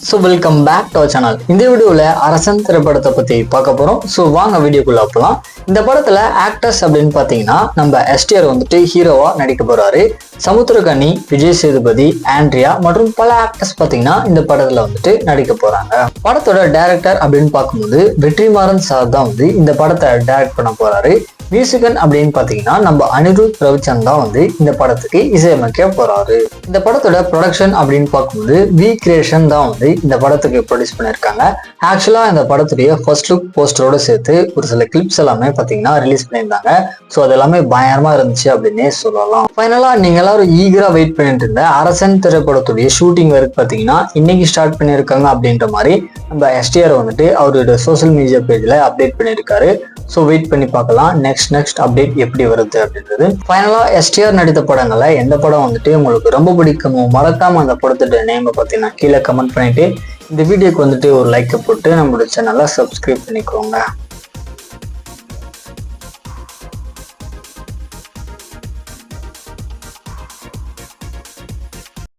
So welcome back to our channel. இந்த வீடியோவில் அரசன் திரைப்படத்தை பற்றி பார்க்க போகிறோம். ஸோ வாங்க வீடியோக்குள்ளே போகலாம். இந்த படத்தில் ஆக்டர்ஸ் அப்படின்னு பார்த்தீங்கன்னா நம்ம எஸ்டிஆர் வந்துட்டு ஹீரோவாக நடிக்க போகிறாரு. சமுத்திரகனி, விஜய் சேதுபதி, ஆண்ட்ரியா மற்றும் பல ஆக்டர்ஸ் பார்த்தீங்கன்னா இந்த படத்தில் வந்துட்டு நடிக்க போகிறாங்க. படத்தோட டைரக்டர் அப்படின்னு பார்க்கும்போது வெற்றிமாறன் சார் தான் வந்து இந்த படத்தை டைரக்ட் பண்ண போகிறாரு. மியூசிக்கன் அப்படின்னு பார்த்தீங்கன்னா நம்ம அனிருத் ரவிச்சந்த் தான் வந்து இந்த படத்துக்கு இசையமைக்க போறாரு. இந்த படத்தோட ப்ரொடக்ஷன் அப்படின்னு பார்க்கும்போது வி கிரியேஷன் தான் வந்து இந்த படத்துக்கு ப்ரொடியூஸ் பண்ணியிருக்காங்க. ஆக்சுவலா இந்த படத்துடைய ஃபர்ஸ்ட் லுக் போஸ்டரோட சேர்த்து ஒரு சில கிளிப்ஸ் எல்லாமே பார்த்தீங்கன்னா ரிலீஸ் பண்ணியிருந்தாங்க. ஸோ அது எல்லாமே பயங்கரமா இருந்துச்சு அப்படின்னே சொல்லலாம். ஃபைனலா நீங்க எல்லாரும் ஈகரா வெயிட் பண்ணிட்டு இருந்த அரசன் திரைப்படத்துடைய ஷூட்டிங் ஒர்க் பார்த்தீங்கன்னா இன்னைக்கு ஸ்டார்ட் பண்ணியிருக்காங்க அப்படின்ற மாதிரி நம்ம எஸ்டிஆர் வந்துட்டு அவரோட சோசியல் மீடியா பேஜ்ல அப்டேட் பண்ணியிருக்காரு. ஸோ வெயிட் பண்ணி பார்க்கலாம் நெக்ஸ்ட் அப்டேட் எப்படி வருது அப்படின்றது. ஃபைனலா எஸ்டிஆர் நடித்த படங்கள்ல எந்த படம் வந்துட்டு உங்களுக்கு ரொம்ப பிடிக்குமோ மறக்காம அந்த படத்தோட நேமை பார்த்தீங்கன்னா கீழே கமெண்ட் பண்ணிட்டு இந்த வீடியோக்கு வந்துட்டு ஒரு லைக்கை போட்டு நம்மளோட சேனலை சப்ஸ்கிரைப் பண்ணிக்கோங்க.